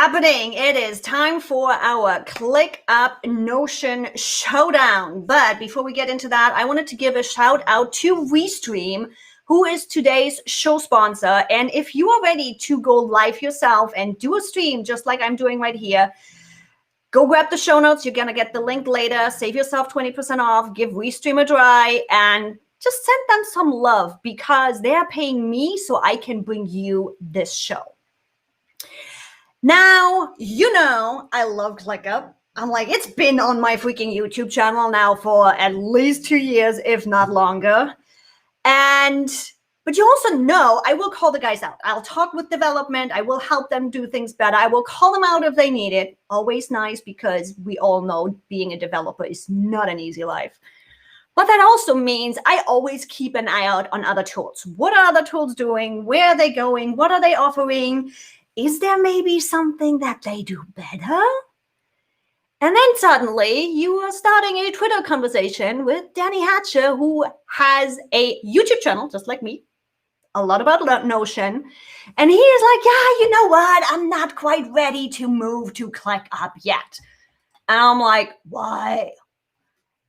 happening? It is time for our ClickUp Notion showdown. But before we get into that, I wanted to give a shout out to Restream, who is today's show sponsor. And if you are ready to go live yourself and do a stream just like I'm doing right here, go grab the show notes. You're going to get the link later. Save yourself 20% off. Give Restream a try and just send them some love because they are paying me so I can bring you this show. Now, you know, I love ClickUp. I'm like, it's been on my freaking YouTube channel now for at least 2 years, if not longer. But you also know, I will call the guys out. I'll talk with development. I will help them do things better. I will call them out if they need it. Always nice because we all know being a developer is not an easy life. But that also means I always keep an eye out on other tools. What are other tools doing? Where are they going? What are they offering? Is there maybe something that they do better? And then suddenly you are starting a Twitter conversation with Danny Hatcher, who has a YouTube channel, just like me, a lot about Notion. And he is like, yeah, you know what? I'm not quite ready to move to ClickUp yet. And I'm like, why?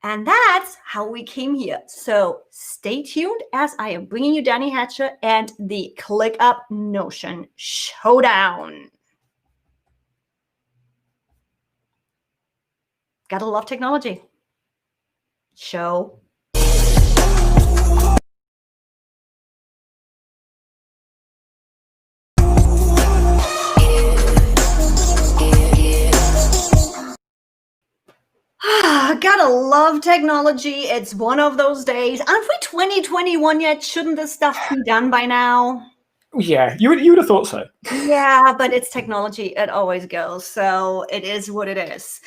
And that's how we came here. So stay tuned as I am bringing you Danny Hatcher and the ClickUp Notion showdown. Gotta love technology. Show. Gotta love technology. It's one of those days. Aren't we 2021 yet? Shouldn't this stuff be done by now? Yeah, you would have thought so. Yeah, but it's technology. It always goes. So it is what it is.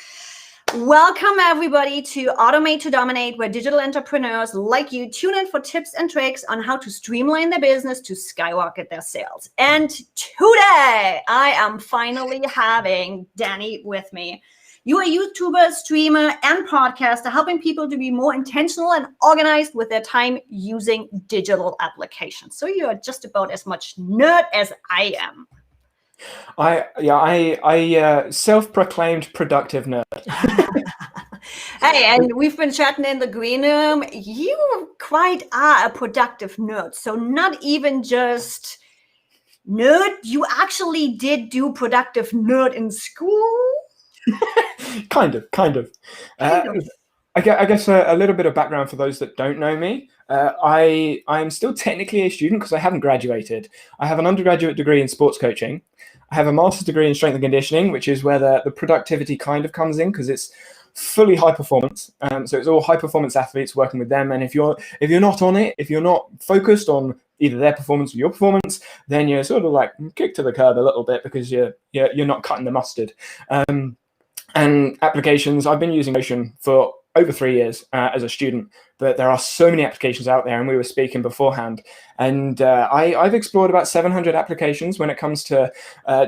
Welcome, everybody, to Automate to Dominate, where digital entrepreneurs like you tune in for tips and tricks on how to streamline their business to skyrocket their sales. And today, I am finally having Danny with me. You are a YouTuber, streamer, and podcaster, helping people to be more intentional and organized with their time using digital applications. So you are just about as much nerd as I am. I self-proclaimed productive nerd. Hey, and we've been chatting in the green room. You quite are a productive nerd. So not even just nerd, you actually did do productive nerd in school? Kind of. I guess a little bit of background for those that don't know me. I'm still technically a student because I haven't graduated. I have an undergraduate degree in sports coaching. I have a master's degree in strength and conditioning, which is where the productivity kind of comes in because it's fully high performance. So it's all high performance athletes working with them. And if you're not on it, if you're not focused on either their performance or your performance, then you're sort of like kicked to the curb a little bit because you're not cutting the mustard. And applications, I've been using Notion for over 3 years as a student, but there are so many applications out there, and we were speaking beforehand. And I've explored about 700 applications when it comes to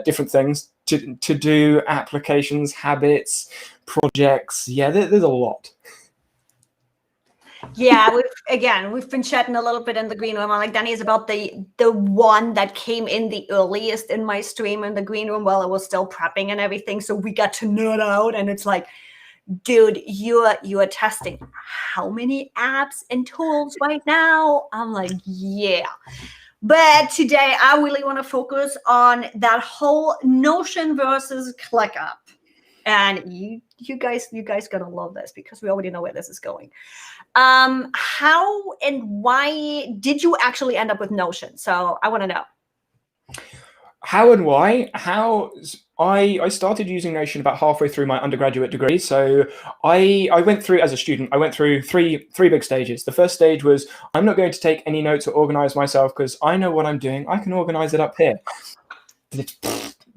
different things to do applications, habits, projects. Yeah, there's a lot. Yeah, we've been chatting a little bit in the green room. I'm like, Danny is about the one that came in the earliest in my stream in the green room while I was still prepping and everything. So we got to nerd out, and it's like, dude, you are testing how many apps and tools right now? I'm like, yeah. But today I really want to focus on that whole Notion versus ClickUp. And you guys gotta love this because we already know where this is going. How and why did you actually end up with Notion? So I want to know. How and why? I started using Notion about halfway through my undergraduate degree. So I went through, as a student, I went through three big stages. The first stage was, I'm not going to take any notes or organize myself because I know what I'm doing. I can organize it up here.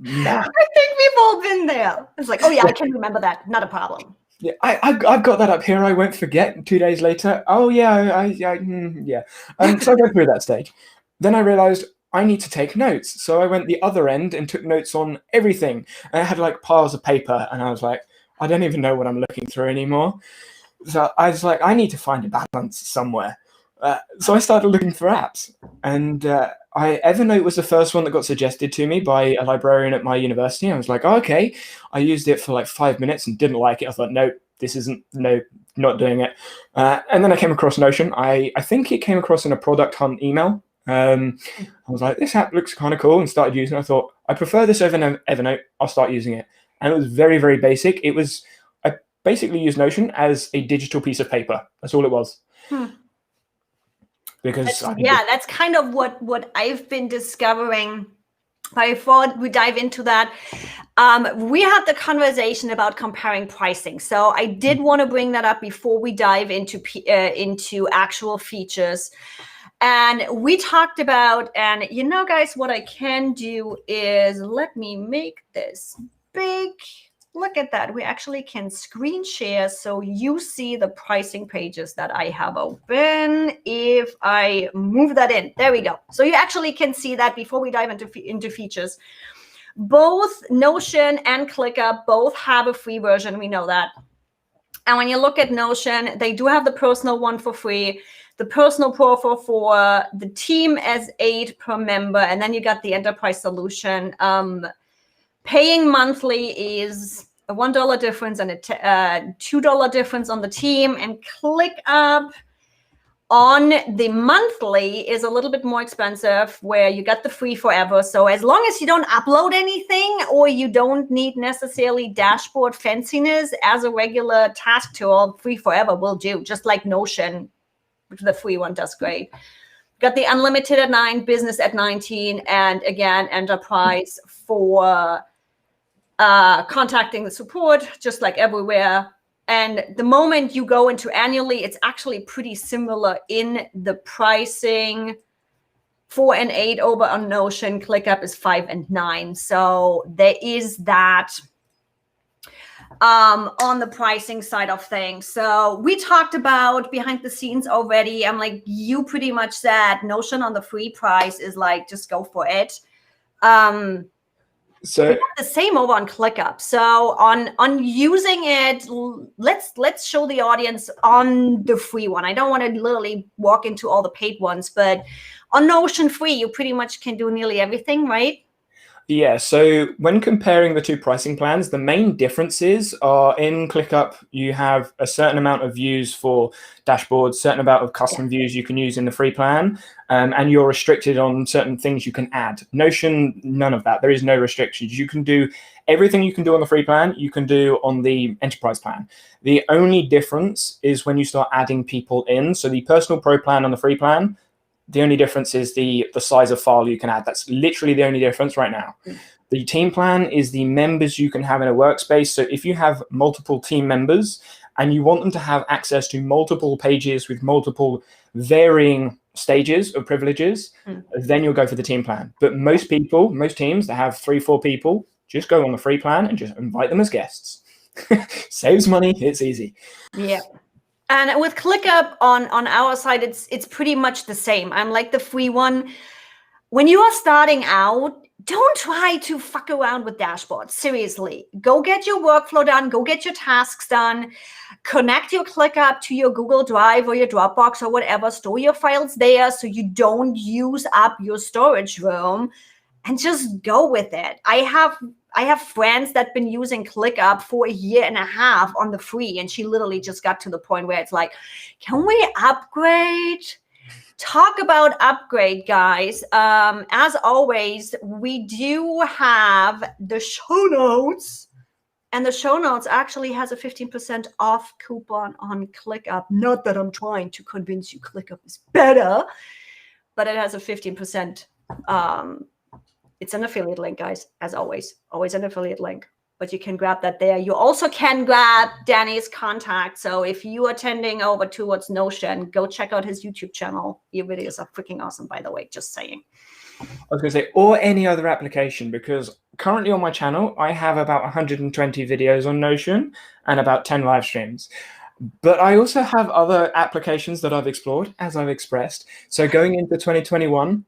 Nah. I think we've all been there. It's like, oh yeah, I can remember that. Not a problem. Yeah, I've got that up here. I won't forget 2 days later. Oh yeah, yeah. So I went through that stage. Then I realized I need to take notes. So I went the other end and took notes on everything. And I had like piles of paper, and I was like, I don't even know what I'm looking through anymore. So I was like, I need to find a balance somewhere. So I started looking for apps, and Evernote was the first one that got suggested to me by a librarian at my university. I was like, oh, okay. I used it for like 5 minutes and didn't like it. I thought, no, this isn't, no, not doing it. And then I came across Notion. I think it came across in a product hunt email. I was like, this app looks kind of cool, and started using it. I thought, I prefer this over Evernote. I'll start using it. And it was very, very basic. I basically used Notion as a digital piece of paper. That's all it was. Because that's kind of what I've been discovering. Before we dive into that, we had the conversation about comparing pricing. So I did want to bring that up before we dive into actual features. And we talked about, and guys, what I can do is let me make this big. Look at that. We actually can screen share so you see the pricing pages that I have open. If I move that in, there we go. So you actually can see that before we dive into features. Both Notion and ClickUp both have a free version. We know that. And when you look at Notion, they do have the personal one for free, the personal pro for 4, the team as 8 per member, and then you got the enterprise solution. Paying monthly is a $1 difference and a $2 difference on the team. And ClickUp on the monthly is a little bit more expensive, where you get the free forever. So as long as you don't upload anything, or you don't need necessarily dashboard fanciness as a regular task tool, free forever will do, just like Notion. The free one does great. Got the unlimited at 9, business at 19, and again, enterprise for contacting the support, just like everywhere. And the moment you go into annually, it's actually pretty similar in the pricing. 4 and 8 over on Notion. ClickUp is 5 and 9. So there is that on the pricing side of things. So we talked about behind the scenes already. I'm like, you pretty much said Notion on the free price is like, just go for it. So the same over on ClickUp. So on using it, let's show the audience on the free one. I don't want to literally walk into all the paid ones, but on Notion free, you pretty much can do nearly everything, right? Yeah, so when comparing the two pricing plans, the main differences are in ClickUp, you have a certain amount of views for dashboards, certain amount of custom views you can use in the free plan, and you're restricted on certain things you can add. Notion, none of that. There is no restrictions. You can do everything you can do on the free plan, you can do on the enterprise plan. The only difference is when you start adding people in. So the personal pro plan on the free plan, the only difference is the size of file you can add. That's literally the only difference right now. The team plan is the members you can have in a workspace. So if you have multiple team members and you want them to have access to multiple pages with multiple varying stages of privileges, then you'll go for the team plan. But most teams that have 3-4 people, just go on the free plan and just invite them as guests. Saves money. It's easy. Yeah. And with ClickUp on our side, it's pretty much the same. I'm like the free one. When you are starting out, don't try to fuck around with dashboards. Seriously, go get your workflow done. Go get your tasks done. Connect your ClickUp to your Google Drive or your Dropbox or whatever. Store your files there so you don't use up your storage room, and just go with it. I have friends that been using ClickUp for 1.5 years on the free, and she literally just got to the point where it's like, can we upgrade? Talk about upgrade, guys. As always, we do have the show notes, and the show notes actually has a 15% off coupon on ClickUp. Not that I'm trying to convince you ClickUp is better, but it has a 15%. It's an affiliate link, guys, as always an affiliate link, but you can grab that there. You also can grab Danny's contact. So if you are tending over towards Notion, go check out his YouTube channel. Your videos are freaking awesome, by the way, just saying. I was going to say, or any other application, because currently on my channel, I have about 120 videos on Notion and about 10 live streams. But I also have other applications that I've explored, as I've expressed. So going into 2021,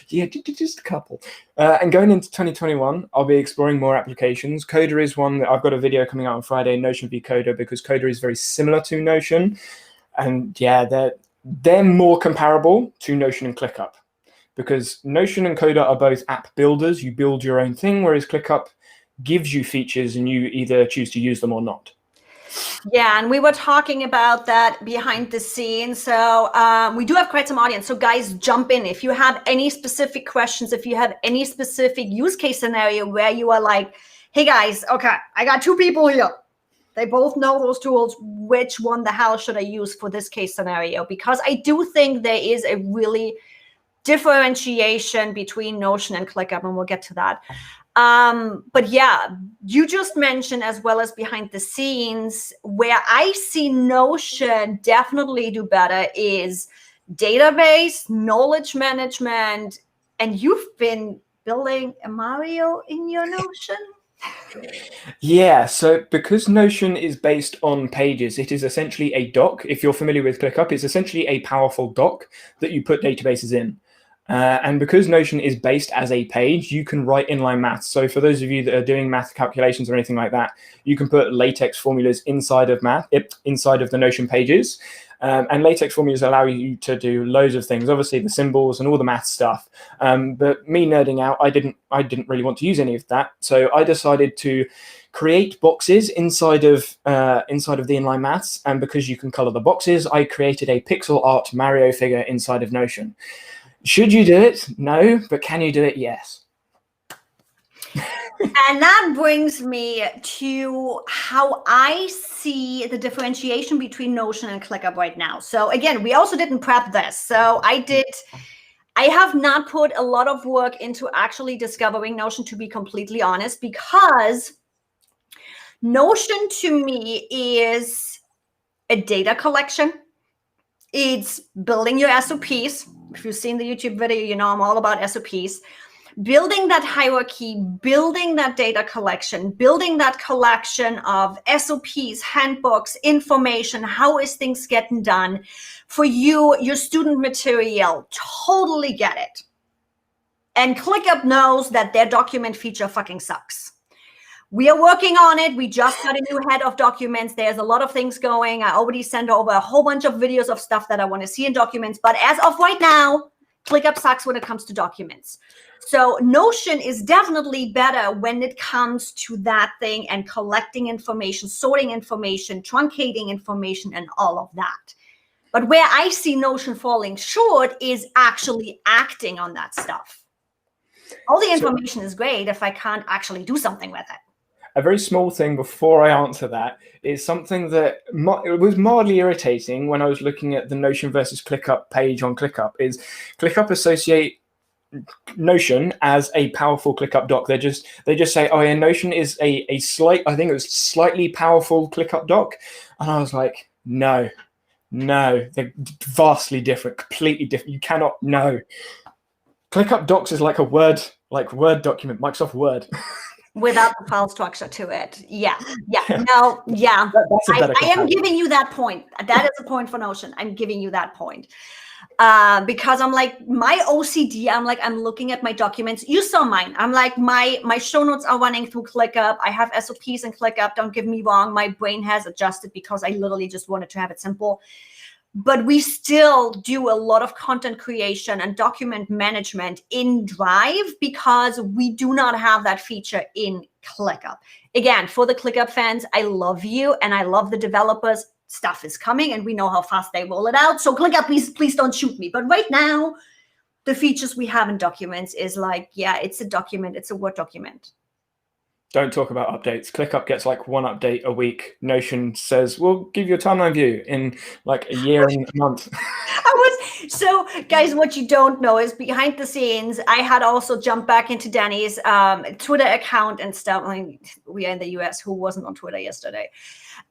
yeah, just a couple. And going into 2021, I'll be exploring more applications. Coda is one that I've got a video coming out on Friday, Notion v Coda, because Coda is very similar to Notion. And yeah, they're more comparable to Notion and ClickUp, because Notion and Coda are both app builders. You build your own thing, whereas ClickUp gives you features and you either choose to use them or not. Yeah, and we were talking about that behind the scenes. So we do have quite some audience. So guys, jump in. If you have any specific questions, if you have any specific use case scenario where you are like, hey guys, okay, I got two people here. They both know those tools. Which one the hell should I use for this case scenario? Because I do think there is a really differentiation between Notion and ClickUp, and we'll get to that. But yeah, you just mentioned, as well as behind the scenes, where I see Notion definitely do better is database, knowledge management, and you've been building a Mario in your Notion? Yeah, so because Notion is based on pages, it is essentially a doc. If you're familiar with ClickUp, it's essentially a powerful doc that you put databases in. And because Notion is based as a page, you can write inline maths. So for those of you that are doing math calculations or anything like that, you can put LaTeX formulas inside of inside of the Notion pages. And LaTeX formulas allow you to do loads of things, obviously the symbols and all the math stuff. But me nerding out, I didn't really want to use any of that. So I decided to create boxes inside of the inline maths. And because you can color the boxes, I created a pixel art Mario figure inside of Notion. Should you do it? No. But can you do it? Yes. And that brings me to how I see the differentiation between Notion and ClickUp right now. So again, we also didn't prep this. So I have not put a lot of work into actually discovering Notion, to be completely honest, because Notion to me is a data collection. It's building your SOPs. If you've seen the YouTube video, you know I'm all about SOPs. Building that hierarchy, building that data collection, building that collection of SOPs, handbooks, information, how is things getting done for you, your student material. Totally get it. And ClickUp knows that their document feature fucking sucks. We are working on it. We just got a new head of documents. There's a lot of things going. I already sent over a whole bunch of videos of stuff that I want to see in documents. But as of right now, ClickUp sucks when it comes to documents. So Notion is definitely better when it comes to that thing and collecting information, sorting information, truncating information, and all of that. But where I see Notion falling short is actually acting on that stuff. All the information is great if I can't actually do something with it. A very small thing before I answer that is something that it was mildly irritating when I was looking at the Notion versus ClickUp page on ClickUp. Is ClickUp associate Notion as a powerful ClickUp doc? They just say, oh yeah, Notion is a slightly powerful ClickUp doc, and I was like, no, they're vastly different, completely different. You cannot. No, ClickUp docs is like a Word document, Microsoft Word. Without the file structure to it. Yeah. No, yeah. I am giving you that point. That is a point for Notion. I'm giving you that point. Because I'm like, my OCD, I'm looking at my documents. You saw mine. I'm like, my show notes are running through ClickUp. I have SOPs in ClickUp. Don't get me wrong. My brain has adjusted because I literally just wanted to have it simple. But we still do a lot of content creation and document management in Drive because we do not have that feature in ClickUp. Again, for the ClickUp fans, I love you and I love the developers. Stuff is coming and we know how fast they roll it out. So ClickUp, please don't shoot me. But right now, the features we have in documents is like, yeah, it's a document. It's a Word document. Don't talk about updates. ClickUp gets like one update a week. Notion says, we'll give you a timeline view in like a year and a month. So guys, what you don't know is behind the scenes, I had also jumped back into Danny's Twitter account and stuff. I mean, we are in the US, who wasn't on Twitter yesterday?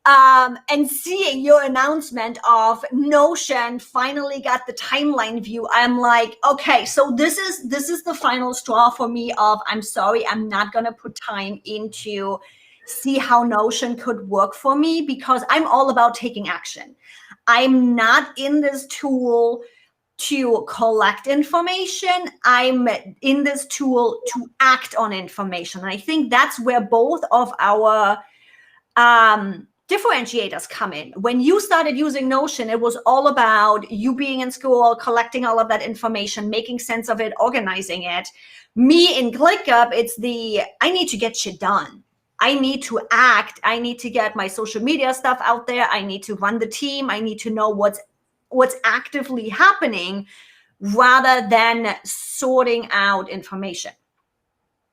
And seeing your announcement of Notion finally got the timeline view, I'm like, okay, so this is the final straw for me of, I'm sorry, I'm not going to put time into see how Notion could work for me because I'm all about taking action. I'm not in this tool to collect information. I'm in this tool to act on information. And I think that's where both of our differentiators come in. When you started using Notion, it was all about you being in school, collecting all of that information, making sense of it, organizing it. Me in ClickUp, it's I need to get shit done. I need to act. I need to get my social media stuff out there. I need to run the team. I need to know what's actively happening rather than sorting out information.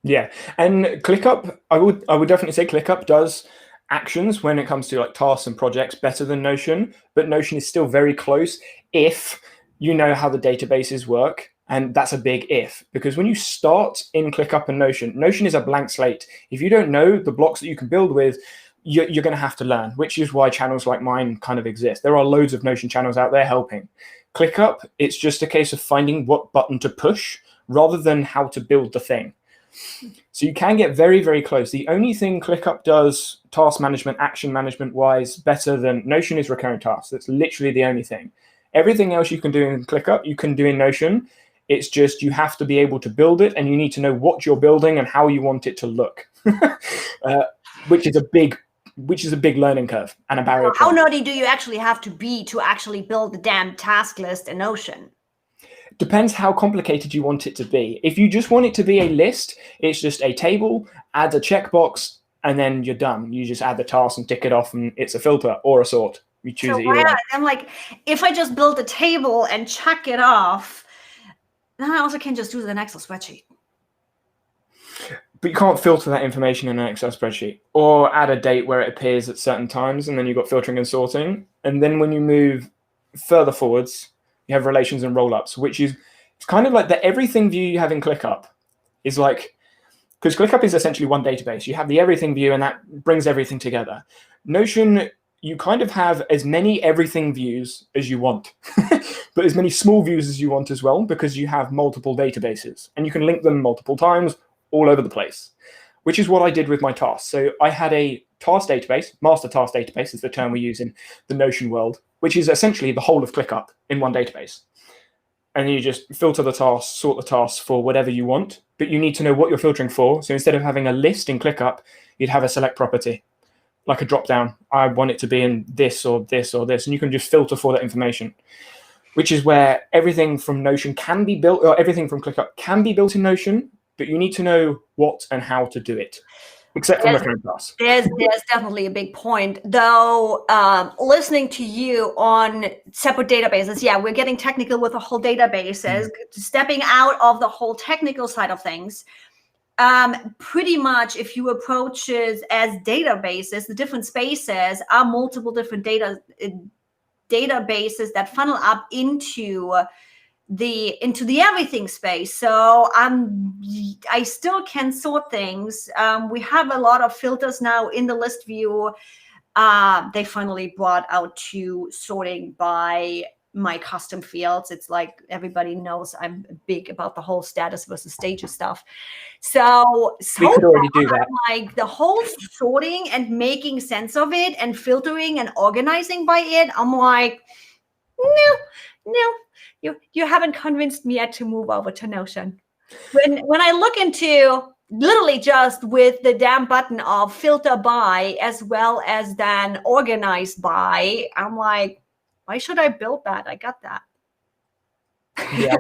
Yeah, and ClickUp, I would definitely say ClickUp does actions when it comes to like tasks and projects better than Notion, but Notion is still very close if you know how the databases work. And that's a big if, because when you start in ClickUp and Notion is a blank slate. If you don't know the blocks that you can build with, you're going to have to learn, which is why channels like mine kind of exist. There are loads of Notion channels out there helping. ClickUp, it's just a case of finding what button to push rather than how to build the thing. So you can get very, very close. The only thing ClickUp does task management, action management wise better than Notion is recurring tasks. That's literally the only thing. Everything else you can do in ClickUp, you can do in Notion. It's just you have to be able to build it, and you need to know what you're building and how you want it to look, which is a big learning curve and a barrier. How nerdy do you actually have to be to actually build the damn task list in Notion? Depends how complicated you want it to be. If you just want it to be a list, it's just a table, add a checkbox, and then you're done. You just add the task and tick it off, and it's a filter or a sort. You choose it. Yeah, I'm like, if I just build a table and check it off, then I also can just do the Excel spreadsheet. But you can't filter that information in an Excel spreadsheet, or add a date where it appears at certain times, and then you've got filtering and sorting. And then when you move further forwards, you have relations and roll-ups, which is it's kind of like the everything view you have in ClickUp is like, because ClickUp is essentially one database. You have the everything view, and that brings everything together. Notion, you kind of have as many everything views as you want, but as many small views as you want as well, because you have multiple databases, and you can link them multiple times all over the place, which is what I did with my tasks. So I had a task database, master task database is the term we use in the Notion world, which is essentially the whole of ClickUp in one database. And you just filter the tasks, sort the tasks for whatever you want, but you need to know what you're filtering for. So instead of having a list in ClickUp, you'd have a select property, like a drop-down. I want it to be in this or this or this, and you can just filter for that information, which is where everything from Notion can be built, or everything from ClickUp can be built in Notion, but you need to know what and how to do it. Except for recurring tasks. There's definitely a big point, though. Listening to you on separate databases, yeah, we're getting technical with the whole databases, stepping out of the whole technical side of things. Pretty much, if you approach it as databases, the different spaces are multiple different databases that funnel up into the everything space. So I still can sort things. We have a lot of filters now in the list view. They finally brought out to sorting by my custom fields. It's like everybody knows I'm big about the whole status versus stages stuff. So we could already do that. Like the whole sorting and making sense of it and filtering and organizing by it, I'm like, no. You haven't convinced me yet to move over to Notion. When I look into literally just with the damn button of filter by as well as then organize by, I'm like, why should I build that? I got that. Yeah.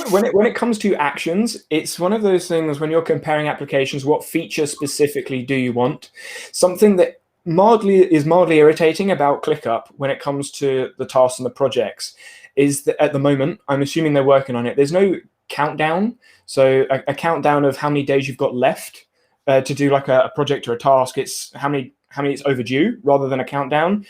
When it comes to actions, it's one of those things when you're comparing applications, what feature specifically do you want? Something that is mildly irritating about ClickUp when it comes to the tasks and the projects is that at the moment, I'm assuming they're working on it, there's no countdown. So a countdown of how many days you've got left to do like a project or a task. It's how many it's overdue rather than a countdown.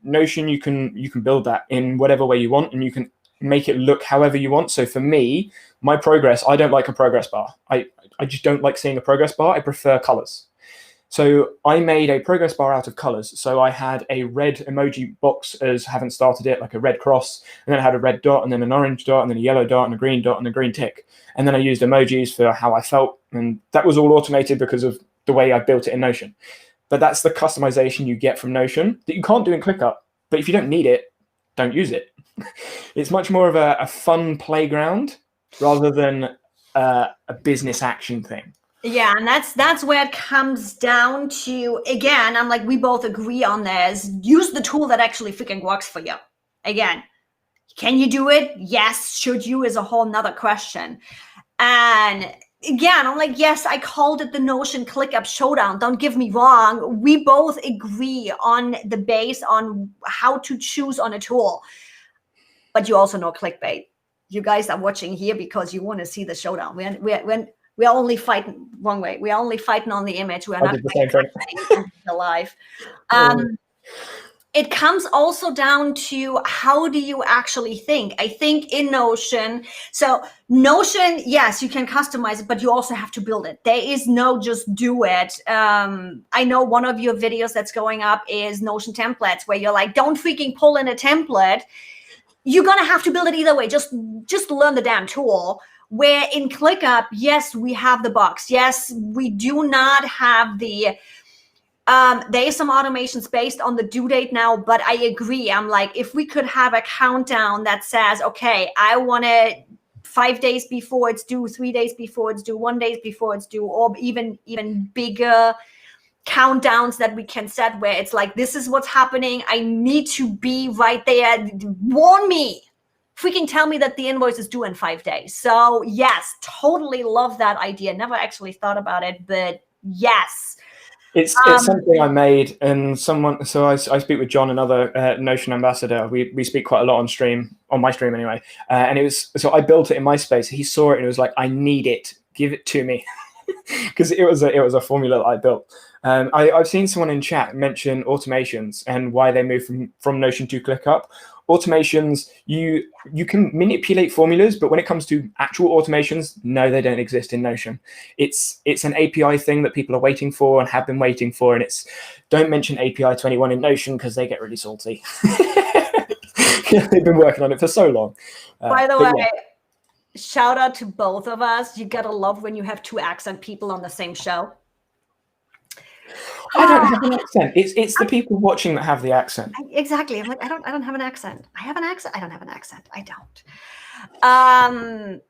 Notion, you can build that in whatever way you want, and you can make it look however you want. So for me, my progress, I don't like a progress bar. I just don't like seeing a progress bar. I prefer colors. So I made a progress bar out of colors. So I had a red emoji box as haven't started it, like a red cross, and then I had a red dot, and then an orange dot, and then a yellow dot, and a green dot, and a green tick. And then I used emojis for how I felt, and that was all automated because of the way I built it in Notion. But that's the customization you get from Notion that you can't do in ClickUp. But if you don't need it, don't use it. It's much more of a fun playground rather than a business action thing. Yeah, and that's where it comes down to, again, I'm like, we both agree on this. Use the tool that actually freaking works for you. Again, can you do it? Yes. Should you is a whole nother question. And again, I'm like, yes, I called it the Notion ClickUp Showdown. Don't get me wrong. We both agree on the base on how to choose on a tool. But you also know clickbait. You guys are watching here because you want to see the showdown. We're only fighting wrong way. We're only fighting on the image. We're not fighting alive. It comes also down to how do you actually think? I think in Notion, so Notion, yes, you can customize it, but you also have to build it. There is no just do it. I know one of your videos that's going up is Notion templates, where you're like, don't freaking pull in a template. You're going to have to build it either way. Just learn the damn tool. Where in ClickUp, yes, we have the box. Yes, we do not have the, there is some automations based on the due date now, but I agree. I'm like, if we could have a countdown that says, okay, I want it 5 days before it's due, 3 days before it's due, 1 day before it's due, or even bigger countdowns that we can set where it's like, this is what's happening. I need to be right there. Warn me. Freaking tell me that the invoice is due in 5 days. So yes, totally love that idea. Never actually thought about it, but yes. It's something I made, and someone. So I speak with John, another Notion ambassador. We speak quite a lot on my stream anyway. And it was, so I built it in my space. He saw it and it was like, I need it. Give it to me, because it was a formula that I built. I've seen someone in chat mention automations and why they moved from Notion to ClickUp. Automations, you can manipulate formulas, but when it comes to actual automations, no, they don't exist in Notion. It's an API thing that people are waiting for and have been waiting for, and it's, don't mention API 21 in Notion because they get really salty. They've been working on it for so long. By the way, yeah. Shout out to both of us. You gotta love when you have two accent people on the same show. I don't have an accent. It's the people watching that have the accent. Exactly. I'm like, I don't have an accent. I have an accent. I don't have an accent. I don't.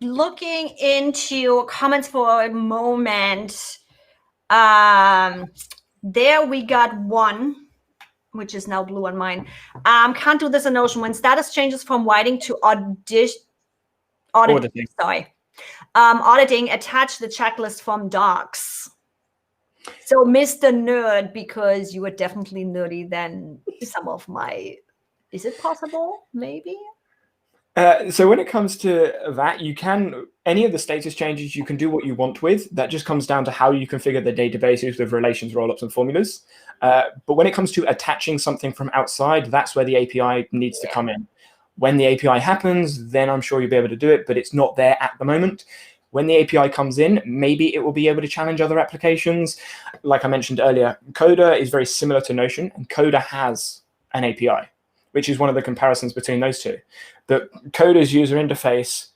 Looking into comments for a moment. There we got one, which is now blue on mine. Can't do this in Notion. When status changes from writing to auditing. Sorry. Auditing, attach the checklist from docs. So, Mr. Nerd, because you are definitely nerdy than some of my, is it possible? Maybe? So when it comes to that, you can, any of the status changes, you can do what you want with. That just comes down to how you configure the databases with relations, rollups, and formulas. But when it comes to attaching something from outside, that's where the API needs to come in. When the API happens, then I'm sure you'll be able to do it, but it's not there at the moment. When the API comes in, maybe it will be able to challenge other applications. Like I mentioned earlier, Coda is very similar to Notion, and Coda has an API, which is one of the comparisons between those two. The Coda's user interface,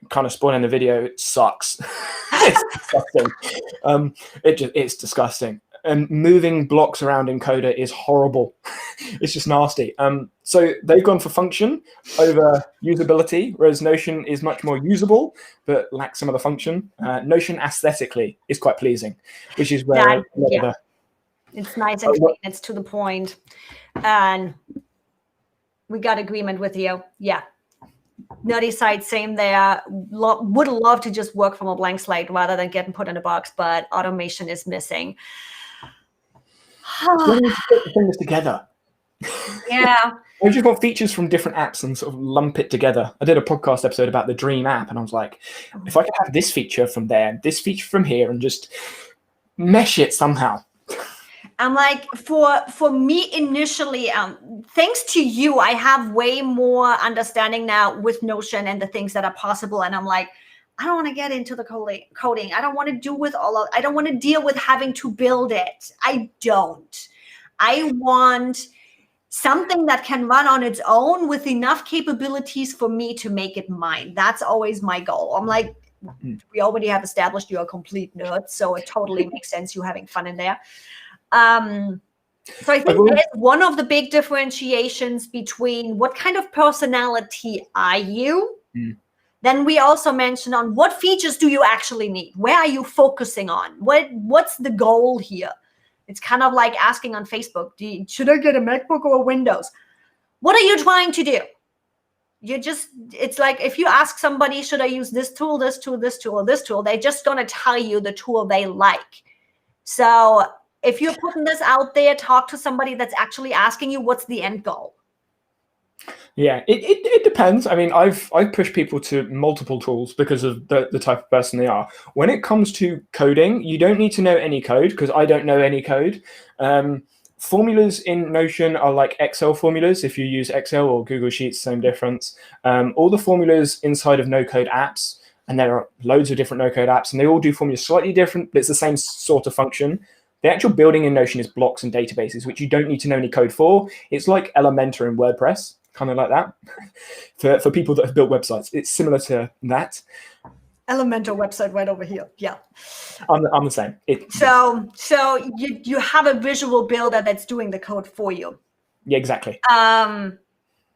kind of spoiling the video, it sucks. It's disgusting. It's disgusting. And moving blocks around in Coda is horrible. It's just nasty. So they've gone for function over usability, whereas Notion is much more usable, but lacks some of the function. Notion aesthetically is quite pleasing, which is where it's nice and clean. It's to the point. And we got agreement with you. Yeah. Nerdy side, same there. Would love to just work from a blank slate rather than getting put in a box, but automation is missing. When you put things together. Yeah. I just want features from different apps and sort of lump it together. I did a podcast episode about the Dream app, and I was like, if I could have this feature from there, this feature from here, and just mesh it somehow. I'm like, for me initially, thanks to you, I have way more understanding now with Notion and the things that are possible. And I'm like, I don't want to get into the coding. I don't want to I don't want to deal with having to build it. I don't. I want something that can run on its own with enough capabilities for me to make it mine. That's always my goal. I'm like, we already have established you're a complete nerd, so it totally makes sense you having fun in there. So I think that is one of the big differentiations between what kind of personality are you Then we also mentioned on what features do you actually need? Where are you focusing on? What's the goal here? It's kind of like asking on Facebook, should I get a MacBook or a Windows? What are you trying to do? It's like if you ask somebody, should I use this tool, this tool, this tool, or this tool, they're just going to tell you the tool they like. So if you're putting this out there, talk to somebody that's actually asking you, what's the end goal? Yeah, it depends. I mean, I've pushed people to multiple tools because of the type of person they are. When it comes to coding, you don't need to know any code, because I don't know any code. Formulas in Notion are like Excel formulas. If you use Excel or Google Sheets, same difference. All the formulas inside of no-code apps, and there are loads of different no-code apps, and they all do formulas slightly different, but it's the same sort of function. The actual building in Notion is blocks and databases, which you don't need to know any code for. It's like Elementor in WordPress, kind of like that. For people that have built websites, it's similar to that. Elementor website right over here. Yeah. I'm the same. So you have a visual builder that's doing the code for you. Yeah, exactly. Damn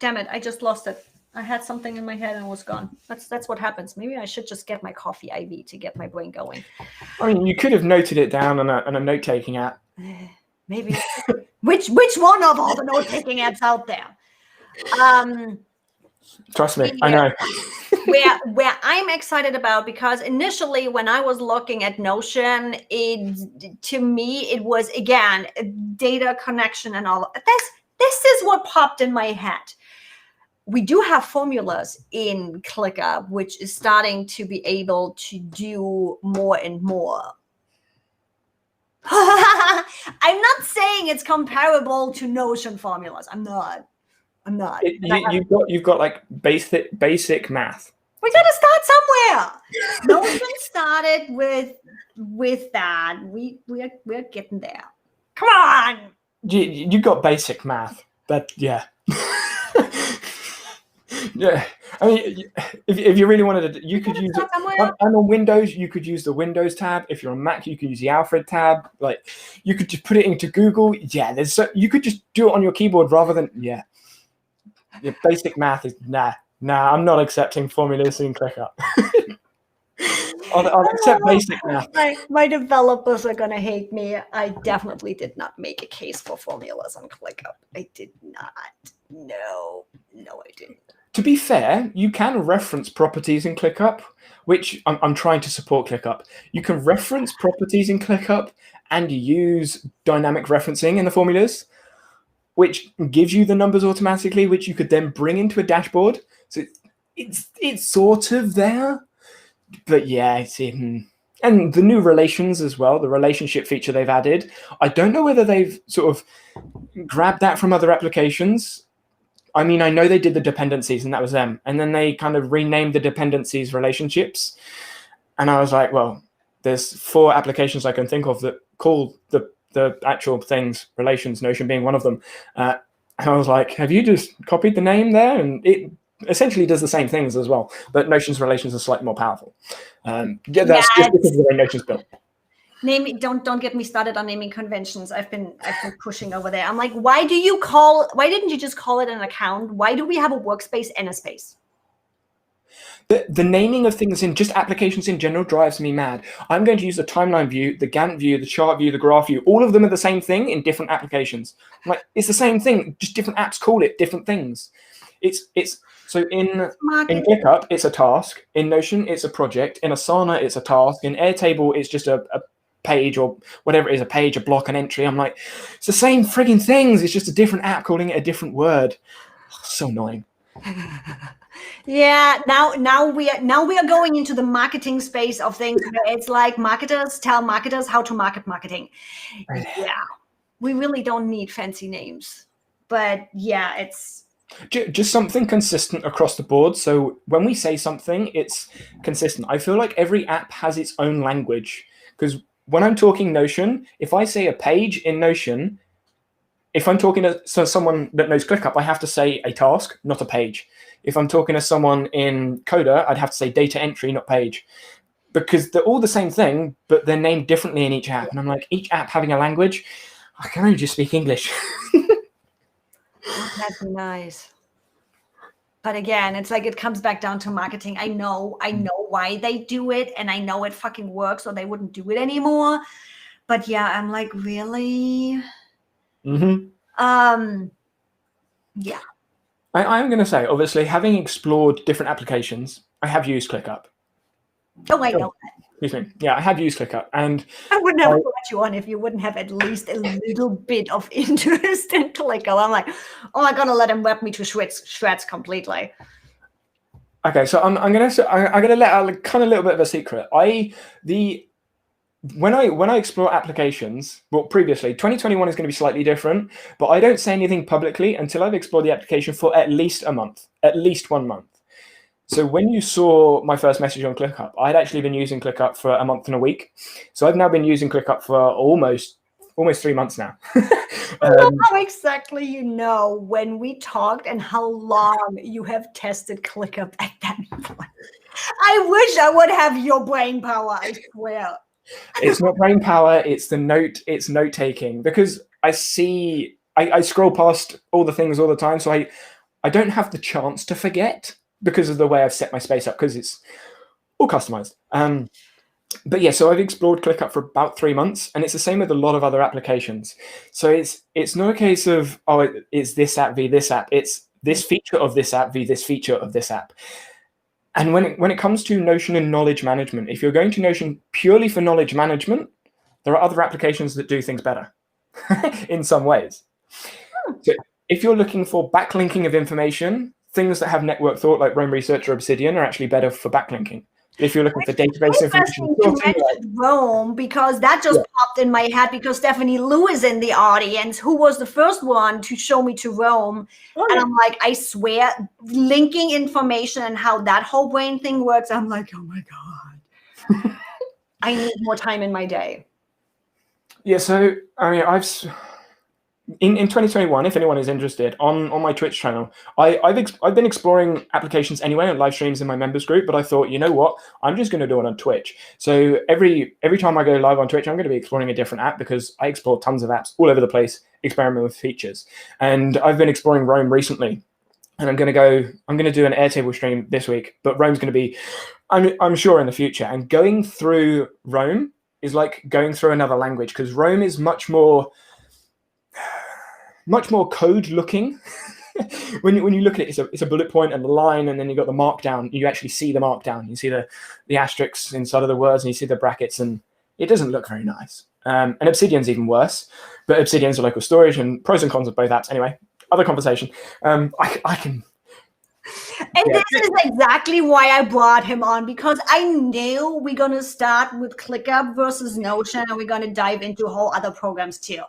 it, I just lost it. I had something in my head and it was gone. That's what happens. Maybe I should just get my coffee IV to get my brain going. I mean, you could have noted it down on a note-taking app. Maybe. which one of all the note-taking apps out there? Trust me, I know. where I'm excited about, because initially when I was looking at Notion, to me it was again data connection and all. This is what popped in my head. We do have formulas in ClickUp, which is starting to be able to do more and more. I'm not saying it's comparable to Notion formulas. I'm not. You've got like basic math. We gotta start somewhere. Notion started with that. We're getting there. Come on. You got basic math. Yeah. Yeah, I mean, if you really wanted to, you could use it. I'm on Windows, you could use the Windows tab. If you're on Mac, you could use the Alfred tab. Like, you could just put it into Google. Yeah, you could just do it on your keyboard rather than basic math is nah. I'm not accepting formulas in ClickUp. I'll accept basic math. My developers are gonna hate me. I definitely did not make a case for formulas on ClickUp. I did not. No, I didn't. To be fair, you can reference properties in ClickUp, which I'm trying to support ClickUp. You can reference properties in ClickUp and use dynamic referencing in the formulas, which gives you the numbers automatically, which you could then bring into a dashboard. So it's sort of there, but yeah, and the new relations as well, the relationship feature they've added. I don't know whether they've sort of grabbed that from other applications. I mean, I know they did the dependencies and that was them. And then they kind of renamed the dependencies relationships. And I was like, well, there's 4 applications I can think of that call the actual things relations, Notion being one of them. And I was like, have you just copied the name there? And it essentially does the same things as well. But Notion's relations are slightly more powerful. That's just because of the way Notion's built. Don't get me started on naming conventions. I've been pushing over there. I'm like, why didn't you just call it an account? Why do we have a workspace and a space? The naming of things in just applications in general drives me mad. I'm going to use the timeline view, the Gantt view, the chart view, the graph view. All of them are the same thing in different applications. I'm like, it's the same thing, just different apps call it different things. So in ClickUp, it's a task. In Notion, it's a project. In Asana, it's a task. In Airtable, it's just a page or whatever it is, a page, a block, an entry. I'm like, it's the same frigging things. It's just a different app calling it a different word. So annoying. Yeah, now we are going into the marketing space of things where it's like marketers tell marketers how to marketing. Yeah, we really don't need fancy names, but yeah, it's just something consistent across the board. So when we say something, it's consistent. I feel like every app has its own language, because when I'm talking Notion, if I say a page in Notion, if I'm talking to someone that knows ClickUp, I have to say a task, not a page. If I'm talking to someone in Coda, I'd have to say data entry, not page, because they're all the same thing, but they're named differently in each app. And I'm like, each app having a language, I can only just speak English. That's nice. But again, it's like it comes back down to marketing. I know why they do it, and I know it fucking works, or they wouldn't do it anymore. But yeah, I'm like, really? Yeah. I'm going to say, obviously, having explored different applications, I have used ClickUp. Oh, I know that. Excuse me. Yeah, I have used ClickUp, and I wouldn't have brought you on if you wouldn't have at least a little bit of interest in ClickUp. I'm like, oh, I'm gonna let him rip me to shreds completely. Okay, so I'm gonna let out kind of a little bit of a secret. When I explore applications, well, previously 2021 is going to be slightly different, but I don't say anything publicly until I've explored the application for at least a month, at least 1 month. So when you saw my first message on ClickUp, I'd actually been using ClickUp for a month and a week. So I've now been using ClickUp for almost 3 months now. I love how exactly you know when we talked and how long you have tested ClickUp at that point. I wish I would have your brain power, I swear. It's not brain power, it's note taking, because I scroll past all the things all the time, so I don't have the chance to forget because of the way I've set my space up, because it's all customized. But yeah, so I've explored ClickUp for about 3 months, and it's the same with a lot of other applications. So it's not a case of, oh, it's this app v this app. It's this feature of this app v this feature of this app. And when it comes to Notion and knowledge management, if you're going to Notion purely for knowledge management, there are other applications that do things better in some ways. So if you're looking for backlinking of information, things that have network thought like Roam Research or Obsidian are actually better for backlinking. If you're looking for database information, you mentioned Roam, because that just popped in my head, because Stephanie Lou is in the audience, who was the first one to show me to Roam. And I'm like, I swear, linking information and how that whole brain thing works, I'm like, oh my God. I need more time in my day. Yeah, so I mean, in 2021, if anyone is interested, on my Twitch channel, I've been exploring applications anyway on live streams in my members group, but I thought, you know what, I'm just going to do it on Twitch. So every time I go live on Twitch, I'm going to be exploring a different app, because I explore tons of apps all over the place, experiment with features. And I've been exploring Roam recently, and I'm going to do an Airtable stream this week, but Roam's going to be, I'm sure, in the future. And going through Roam is like going through another language, because Roam is much more code looking. when you look at it, it's a bullet point and a line, and then you got the markdown. You actually see the markdown. You see the asterisks inside of the words, and you see the brackets, and it doesn't look very nice. And Obsidian's even worse, but Obsidian's a local storage, and pros and cons of both apps. Anyway, other conversation. I can. And this is exactly why I brought him on, because I knew we're going to start with ClickUp versus Notion, and we're going to dive into whole other programs too.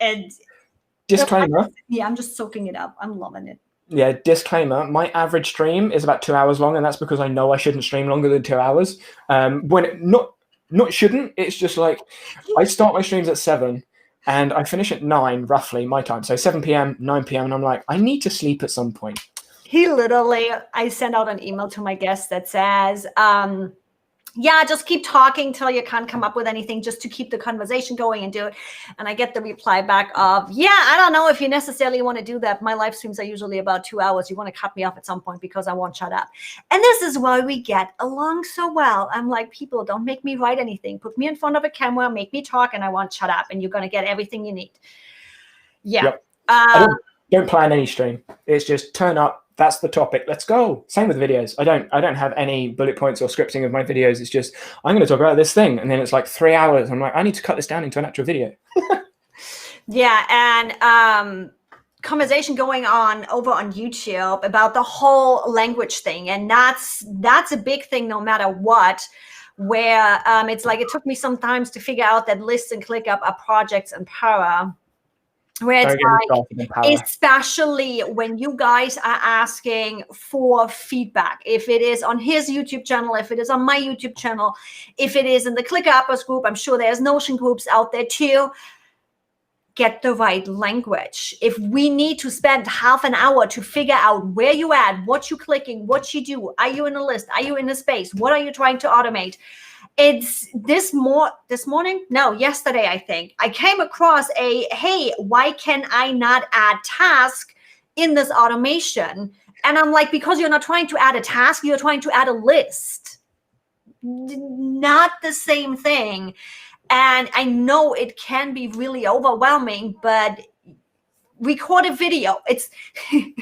And disclaimer. Yeah, I'm just soaking it up. I'm loving it. Yeah, disclaimer. My average stream is about 2 hours long, and that's because I know I shouldn't stream longer than 2 hours. When it not shouldn't, it's just like I start my streams at 7 and I finish at 9 roughly my time. So 7 p.m., 9 p.m. and I'm like, I need to sleep at some point. I sent out an email to my guest that says, yeah, just keep talking till you can't come up with anything, just to keep the conversation going and do it. And I get the reply back of, yeah, I don't know if you necessarily want to do that. My live streams are usually about 2 hours. You want to cut me off at some point because I won't shut up. And this is why we get along so well. I'm like, people, don't make me write anything. Put me in front of a camera, make me talk, and I won't shut up. And you're going to get everything you need. Yeah. Yep. Don't plan any stream. It's just turn up. That's the topic. Let's go. Same with videos. I don't have any bullet points or scripting of my videos. It's just, I'm going to talk about this thing. And then it's like 3 hours. I'm like, I need to cut this down into an actual video. Yeah. And conversation going on over on YouTube about the whole language thing. And that's a big thing no matter what, where it's like, it took me some time to figure out that lists and ClickUp are projects and Power. Where it's like, especially when you guys are asking for feedback, if it is on his YouTube channel, if it is on my YouTube channel, if it is in the ClickUppers group, I'm sure there's Notion groups out there too. Get the right language. If we need to spend half an hour to figure out where you at, what you're clicking, what you do, are you in a list, are you in a space, what are you trying to automate? It's yesterday, I think, I came across hey, why can I not add task in this automation. And I'm like, because you're not trying to add a task, you're trying to add a list. Not the same thing. And I know it can be really overwhelming, but record a video. It's I'm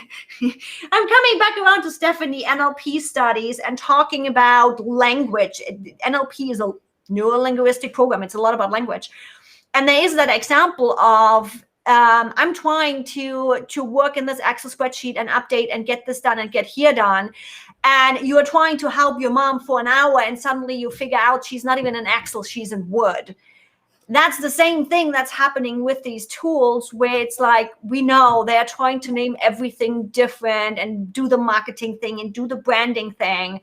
coming back around to Stephanie, NLP studies and talking about language. NLP is a neuro-linguistic program. It's a lot about language. And there is that example of I'm trying to work in this Excel spreadsheet and update and get this done and get here done. And you are trying to help your mom for an hour and suddenly you figure out she's not even in Excel, she's in Word. That's the same thing that's happening with these tools where it's like, we know they're trying to name everything different and do the marketing thing and do the branding thing.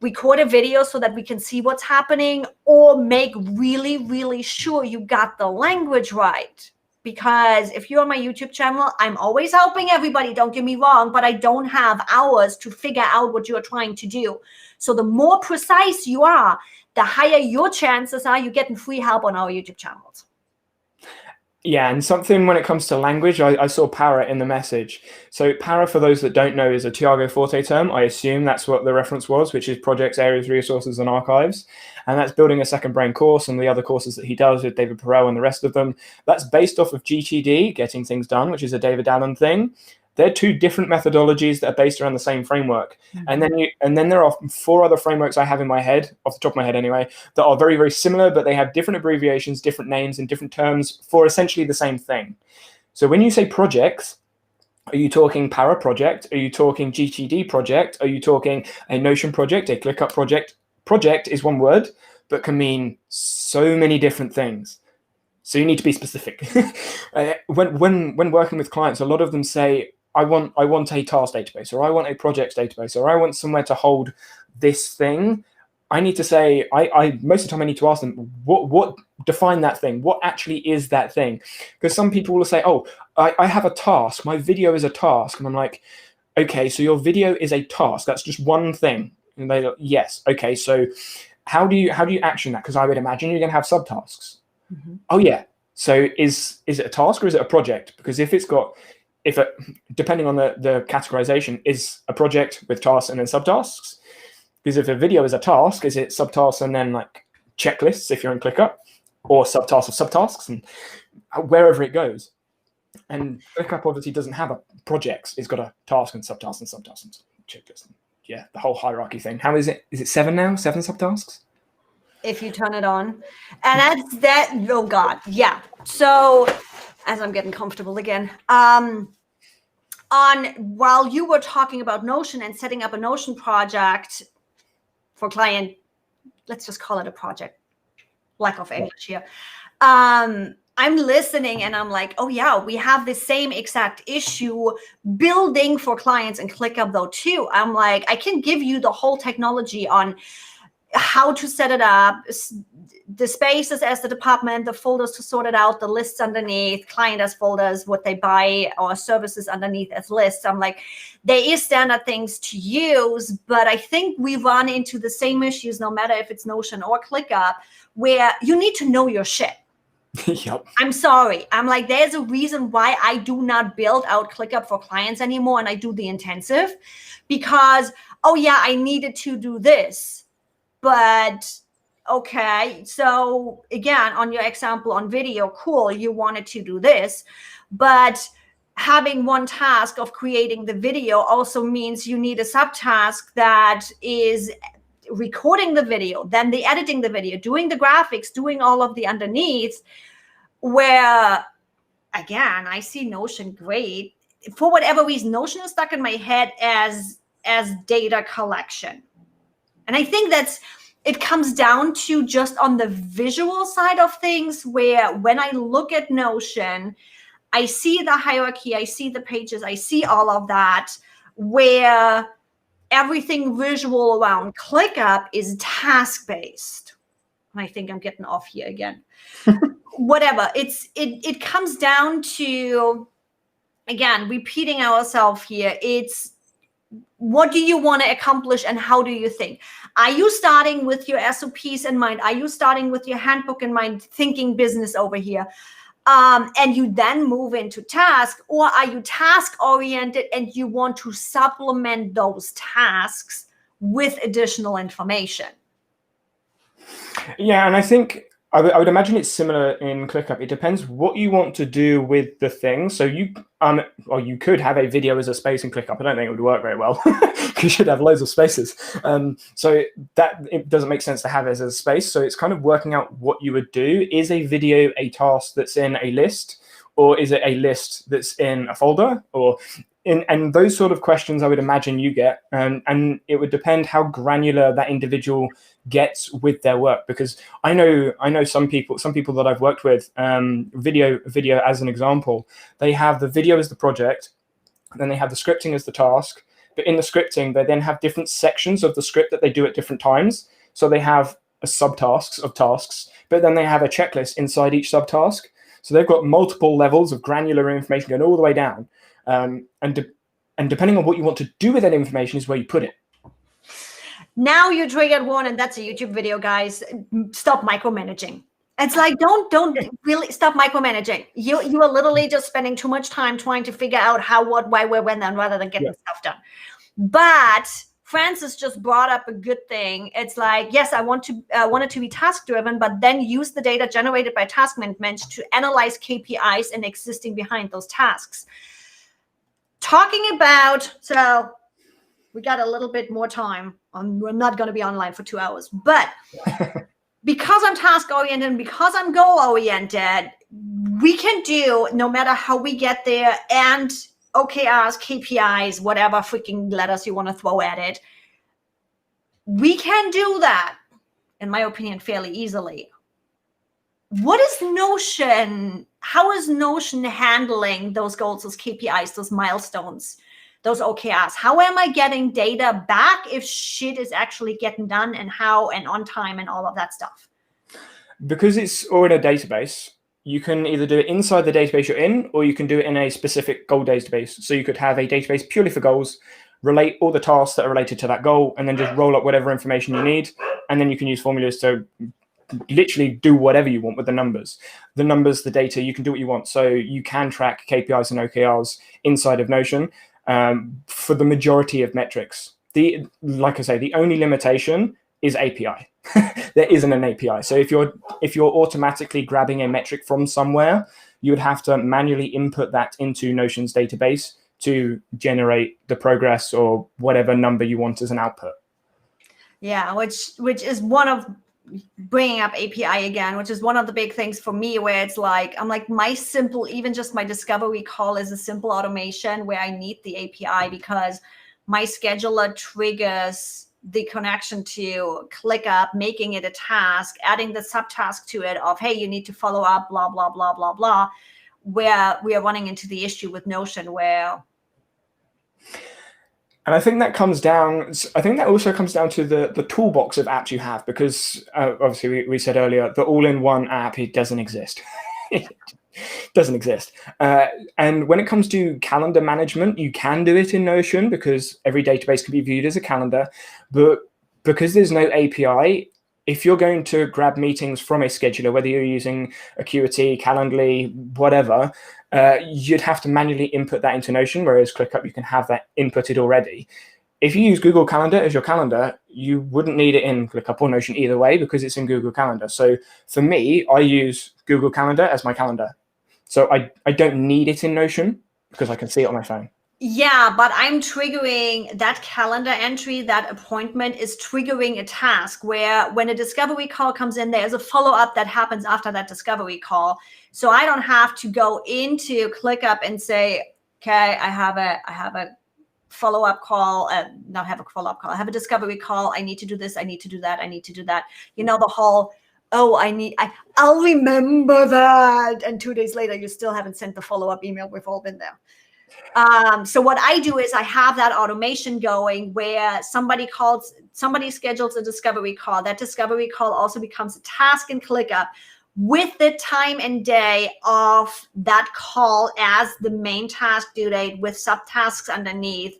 Record a video so that we can see what's happening, or make really, really sure you got the language right. Because if you're on my YouTube channel, I'm always helping everybody, don't get me wrong, but I don't have hours to figure out what you're trying to do. So the more precise you are, the higher your chances are you getting free help on our YouTube channels. Yeah, and something when it comes to language, I saw para in the message. So para, for those that don't know, is a Tiago Forte term. I assume that's what the reference was, which is projects, areas, resources, and archives. And that's building a second brain course and the other courses that he does with David Perel and the rest of them. That's based off of GTD, Getting Things Done, which is a David Allen thing. They're two different methodologies that are based around the same framework. Mm-hmm. And then there are 4 other frameworks I have in my head, off the top of my head anyway, that are very, very similar, but they have different abbreviations, different names, and different terms for essentially the same thing. So when you say projects, are you talking para project? Are you talking GTD project? Are you talking a Notion project, a ClickUp project? Project is one word, but can mean so many different things. So you need to be specific. When working with clients, a lot of them say, I want a task database, or I want a projects database, or I want somewhere to hold this thing. I need to say, I most of the time I need to ask them, what define that thing? What actually is that thing? Because some people will say, oh, I have a task. My video is a task. And I'm like, okay, so your video is a task. That's just one thing. And they go, yes. Okay, so how do you action that? Because I would imagine you're going to have subtasks. Mm-hmm. Oh yeah. So is it a task or is it a project? Because depending on the categorization, is a project with tasks and then subtasks? Because if a video is a task, is it subtasks and then like checklists if you're in ClickUp, or subtasks of subtasks, and wherever it goes? And ClickUp obviously doesn't have a projects. It's got a task and subtasks and subtasks and checklists. Yeah, the whole hierarchy thing. How is it? Is it 7 now? 7 subtasks? If you turn it on. And that's that. Oh God. Yeah. So as I'm getting comfortable again, while you were talking about Notion and setting up a Notion project for client, let's just call it a project, lack of English here. I'm listening and I'm like, oh yeah, we have the same exact issue building for clients in ClickUp though too. I'm like, I can give you the whole technology on how to set it up, the spaces as the department, the folders to sort it out, the lists underneath, client as folders, what they buy, or services underneath as lists. I'm like, there is standard things to use, but I think we run into the same issues no matter if it's Notion or ClickUp, where you need to know your shit. Yep. I'm sorry. I'm like, there's a reason why I do not build out ClickUp for clients anymore and I do the intensive, because, oh yeah, I needed to do this. But okay, so again, on your example on video, cool, you wanted to do this, but having one task of creating the video also means you need a subtask that is recording the video, then the editing the video, doing the graphics, doing all of the underneath, where again, I see Notion great. For whatever reason, Notion is stuck in my head as data collection. And I think it comes down to just on the visual side of things, where when I look at Notion, I see the hierarchy, I see the pages, I see all of that, where everything visual around ClickUp is task-based. And I think I'm getting off here again. Whatever. It comes down to, again, repeating ourselves here. It's, what do you want to accomplish and how do you think? Are you starting with your SOPs in mind? Are you starting with your handbook in mind, thinking business over here? and you then move into task, or are you task oriented and you want to supplement those tasks with additional information? Yeah, and I think I would imagine it's similar in ClickUp. It depends what you want to do with the thing. So or you could have a video as a space in ClickUp. I don't think it would work very well. You should have loads of spaces. So that it doesn't make sense to have it as a space. So it's kind of working out what you would do. Is a video a task that's in a list, or is it a list that's in a folder, or and those sort of questions I would imagine you get, and it would depend how granular that individual gets with their work, because I know some people that I've worked with, video as an example, they have the video as the project, then they have the scripting as the task, but in the scripting they then have different sections of the script that they do at different times. So they have a subtasks of tasks, but then they have a checklist inside each subtask. So they've got multiple levels of granular information going all the way down, and depending on what you want to do with that information is where you put it. Now you triggered one, and that's a YouTube video, guys. Stop micromanaging. It's like, don't really stop micromanaging. You are literally just spending too much time trying to figure out how, what, why, where, when, then, rather than getting stuff done. But Francis just brought up a good thing. It's like, yes, I want it to be task driven, but then use the data generated by task management to analyze KPIs and existing behind those tasks. Talking about, so we got a little bit more time. We're not going to be online for 2 hours, but because I'm task oriented and because I'm goal oriented, we can do, no matter how we get there, and OKRs, KPIs, whatever freaking letters you want to throw at it, we can do that, in my opinion, fairly easily. What is Notion? How is Notion handling those goals, those KPIs, those milestones, those OKRs? How am I getting data back if shit is actually getting done, and how, and on time, and all of that stuff? Because it's all in a database, you can either do it inside the database you're in, or you can do it in a specific goal database. So you could have a database purely for goals, relate all the tasks that are related to that goal, and then just roll up whatever information you need. And then you can use formulas to literally do whatever you want with the numbers, the data. You can do what you want. So you can track KPIs and OKRs inside of Notion for the majority of metrics. Like I say, the only limitation is API. There isn't an API. So if you're automatically grabbing a metric from somewhere, you would have to manually input that into Notion's database to generate the progress or whatever number you want as an output. Yeah, which is one of, bringing up API again, which is one of the big things for me, where it's like, I'm like, my simple, even just my discovery call is a simple automation where I need the API, because my scheduler triggers the connection to ClickUp, making it a task, adding the subtask to it of, hey, you need to follow up, blah, blah, blah, blah, blah, where we are running into the issue with Notion where. And I think that comes down, I think that also comes down to the toolbox of apps you have, because obviously we said earlier, the all-in-one app, it doesn't exist. It doesn't exist. And when it comes to calendar management, you can do it in Notion because every database can be viewed as a calendar. But because there's no API, if you're going to grab meetings from a scheduler, whether you're using Acuity, Calendly, whatever, you'd have to manually input that into Notion, whereas ClickUp, you can have that inputted already. If you use Google Calendar as your calendar, you wouldn't need it in ClickUp or Notion either way, because it's in Google Calendar. So for me, I use Google Calendar as my calendar. So I don't need it in Notion because I can see it on my phone. Yeah, but I'm triggering that calendar entry, that appointment is triggering a task where when a discovery call comes in, there's a follow-up that happens after that discovery call. So I don't have to go into ClickUp and say, okay, I have a follow-up call, not have a follow-up call, I have a discovery call, I need to do this, I need to do that, I need to do that. You know, the whole, oh, I'll remember that. And 2 days later, you still haven't sent the follow-up email. We've all been there. So what I do is I have that automation going where somebody schedules a discovery call. That discovery call also becomes a task in ClickUp with the time and day of that call as the main task due date, with subtasks underneath,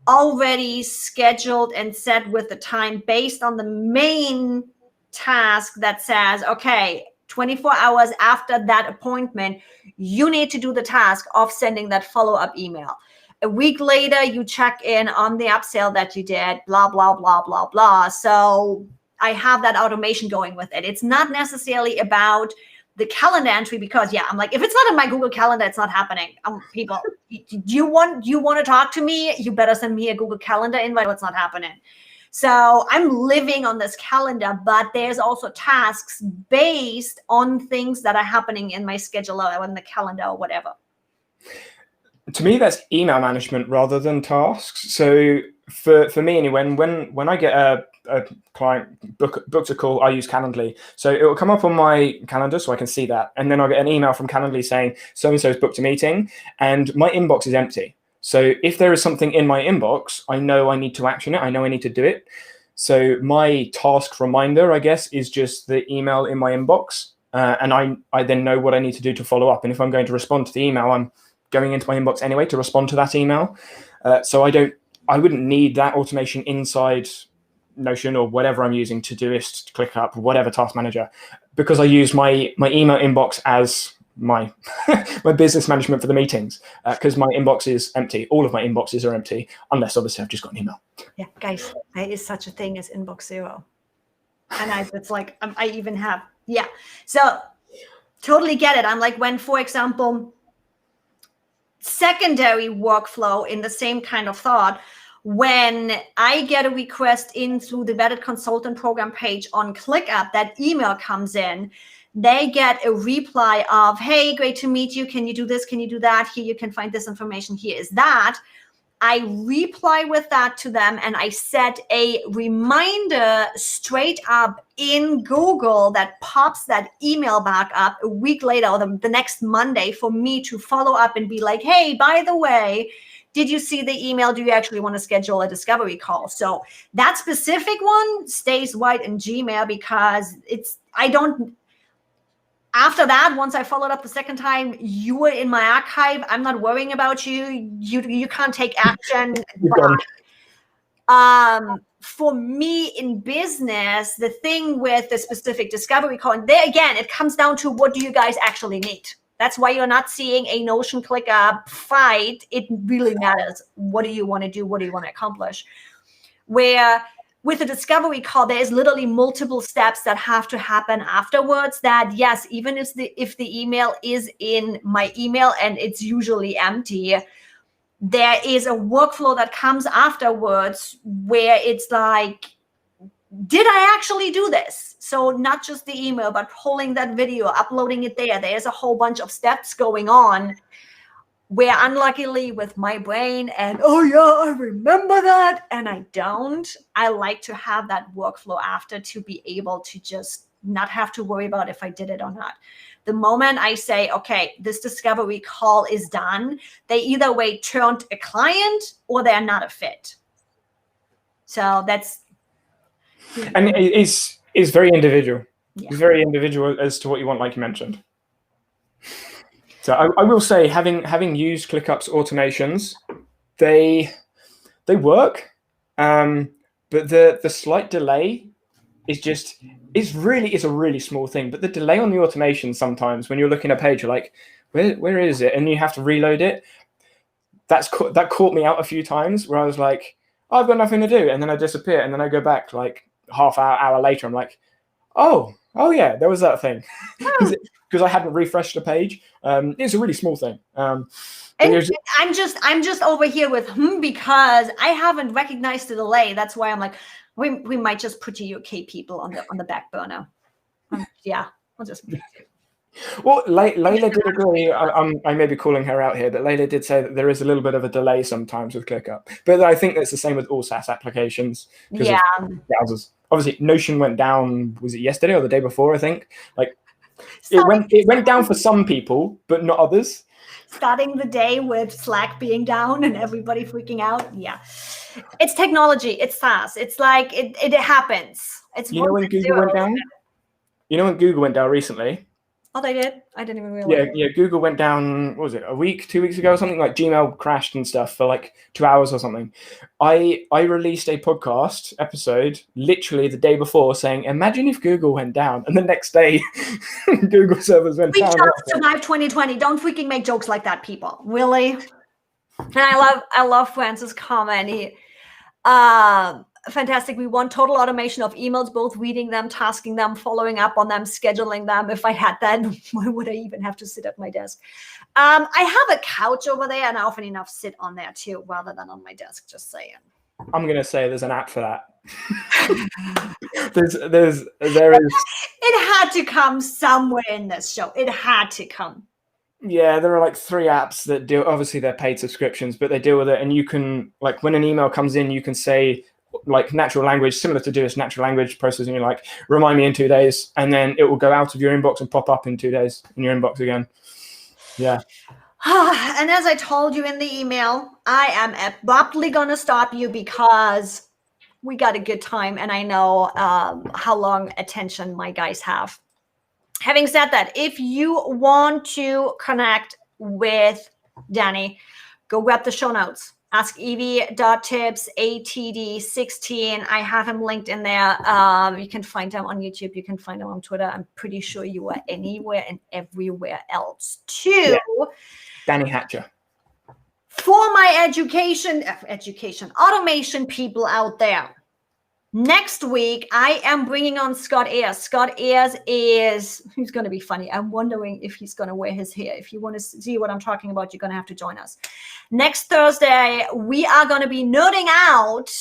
already scheduled and set with the time based on the main task that says, okay, 24 hours after that appointment, you need to do the task of sending that follow-up email. A week later, you check in on the upsell that you did, blah, blah, blah, blah, blah. So I have that automation going with it. It's not necessarily about the calendar entry, because I'm like, if it's not in my Google Calendar, it's not happening. People, you want to talk to me, you better send me a Google Calendar invite, or it's not happening. So I'm living on this calendar, but there's also tasks based on things that are happening in my schedule or in the calendar or whatever. To me, that's email management rather than tasks. So for me, anyway, when I get a client books a call, I use Calendly. So it will come up on my calendar so I can see that. And then I'll get an email from Calendly saying, so-and-so has booked a meeting, and my inbox is empty. So if there is something in my inbox, I know I need to action it. I know I need to do it. So my task reminder, I guess, is just the email in my inbox. And I then know what I need to do to follow up. And if I'm going to respond to the email, I'm going into my inbox anyway to respond to that email. So I wouldn't need that automation inside Notion or whatever I'm using, Todoist, ClickUp, whatever task manager, because I use my email inbox as my my business management for the meetings, because my inbox is empty. All of my inboxes are empty, unless obviously I've just got an email. Yeah, guys, there is such a thing as inbox zero. And it's like, I even have, So totally get it. I'm like, when, for example, secondary workflow in the same kind of thought, when I get a request in through the vetted consultant program page on ClickUp, that email comes in, they get a reply of, hey, great to meet you. Can you do this? Can you do that? Here, you can find this information. Here is that. I reply with that to them, and I set a reminder straight up in Google that pops that email back up a week later or the next Monday for me to follow up and be like, hey, by the way, did you see the email? Do you actually want to schedule a discovery call? So that specific one stays white in Gmail, because after that, once I followed up the second time, you were in my archive. I'm not worrying about you. You can't take action. For me in business, the thing with the specific discovery call, and there again, it comes down to, what do you guys actually need? That's why you're not seeing a Notion ClickUp fight. It really matters. What do you want to do? What do you want to accomplish? Where with a discovery call, there is literally multiple steps that have to happen afterwards, that yes, even if the email is in my email and it's usually empty, there is a workflow that comes afterwards where it's like, did I actually do this? So not just the email, but pulling that video, uploading it there. There's a whole bunch of steps going on, where unluckily with my brain and, oh yeah, I remember that, and I don't. I like to have that workflow after to be able to just not have to worry about if I did it or not. The moment I say, okay, this discovery call is done, they either way turned a client or they're not a fit. So that's... And it's very individual. Yeah. It's very individual as to what you want, like you mentioned. So I will say, having used ClickUp's automations, they work, but the slight delay is a really small thing. But the delay on the automation, sometimes when you're looking at a page, you're like, where is it? And you have to reload it. That caught me out a few times, where I was like, oh, I've got nothing to do, and then I disappear, and then I go back like half hour later. I'm like, oh yeah, there was that thing. Because I hadn't refreshed the page. It's a really small thing. And I'm just over here with because I haven't recognized the delay. That's why I'm like, we might just put you UK people on the back burner. Yeah, we'll just. Well, Layla did agree. I may be calling her out here, but Layla did say that there is a little bit of a delay sometimes with ClickUp. But I think that's the same with all SaaS applications. Yeah. Browsers. Obviously, Notion went down. Was it yesterday or the day before? I think. Like, it went down for some people, but not others. Starting the day with Slack being down and everybody freaking out. Yeah, it's technology. It's SaaS. It's like it happens. It's when Google went down. You know when Google went down recently? Oh, they did? I didn't even realize. Yeah, Google went down, what was it, a week, 2 weeks ago or something? Like Gmail crashed and stuff for like 2 hours or something. I released a podcast episode literally the day before saying, imagine if Google went down. And the next day, Google servers went down. We just survived 2020. Don't freaking make jokes like that, people. Really? And I love Francis' comment. Fantastic. We want total automation of emails, both reading them, tasking them, following up on them, scheduling them. If I had that, why would I even have to sit at my desk? I have a couch over there, and I often enough sit on there too, rather than on my desk. Just saying. I'm gonna say there's an app for that. there is. It had to come somewhere in this show. It had to come. Yeah, there are like 3 apps that do. Obviously, they're paid subscriptions, but they deal with it. And you can, like, when an email comes in, you can say, like, natural language, similar to do this natural language processing. You're like, remind me in 2 days, and then it will go out of your inbox and pop up in 2 days in your inbox again. Yeah. And as I told you in the email, I am abruptly gonna stop you because we got a good time, and I know how long attention my guys have. Having said that, if you want to connect with Danny, go grab the show notes. AskEvie.tips, ATD16. I have him linked in there. You can find him on YouTube. You can find him on Twitter. I'm pretty sure you are anywhere and everywhere else too. Yeah. Danny Hatcher. For my automation people out there, next week, I am bringing on Scott Ayers. Scott Ayers he's going to be funny. I'm wondering if he's going to wear his hair. If you want to see what I'm talking about, you're going to have to join us. Next Thursday, we are going to be nerding out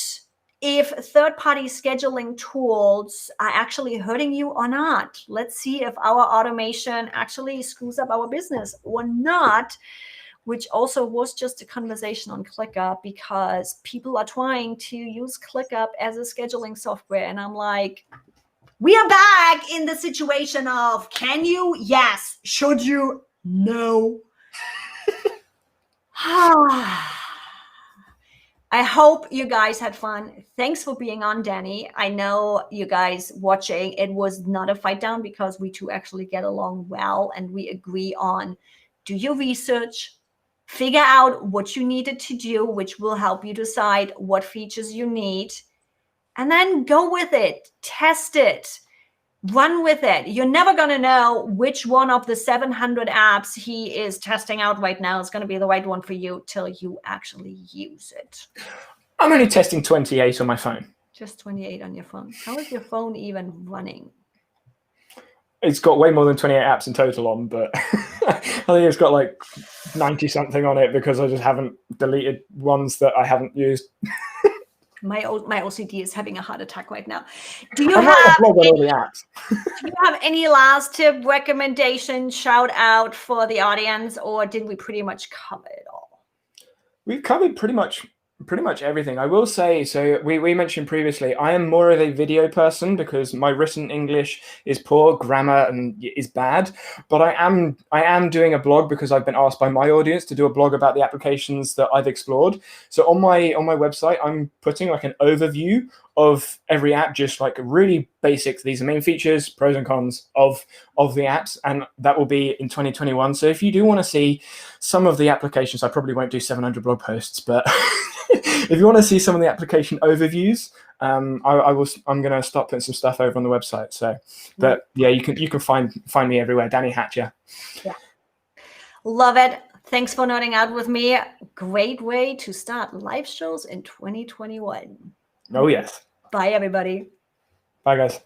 if third-party scheduling tools are actually hurting you or not. Let's see if our automation actually screws up our business or not, which also was just a conversation on ClickUp because people are trying to use ClickUp as a scheduling software. And I'm like, we are back in the situation of, can you? Yes. Should you? No. I hope you guys had fun. Thanks for being on, Danny. I know you guys watching, it was not a fight down because we two actually get along well and we agree on do your research, figure out what you needed to do, which will help you decide what features you need, and then go with it, test it, run with it. You're never going to know which one of the 700 apps he is testing out right now is going to be the right one for you till you actually use it. I'm only testing 28 on my phone. Just 28 on your phone. How is your phone even running? It's got way more than 28 apps in total on, but I think it's got like 90 something on it because I just haven't deleted ones that I haven't used. My OCD is having a heart attack right now. Do you have any last tip, recommendation, shout out for the audience, or did we pretty much cover it all? We've covered pretty much everything. I will say, so we mentioned previously, I am more of a video person because my written English is poor, grammar and is bad, but I am doing a blog because I've been asked by my audience to do a blog about the applications that I've explored. So on my website, I'm putting like an overview of every app, just like really basic. These are main features, pros and cons of the apps, and that will be in 2021. So if you do want to see some of the applications, I probably won't do 700 blog posts, but if you want to see some of the application overviews, I'm going to start putting some stuff over on the website. So, but yeah, you can find me everywhere. Danny Hatcher. Yeah, love it. Thanks for nerding out with me. Great way to start live shows in 2021. Oh yes. Bye everybody. Bye guys.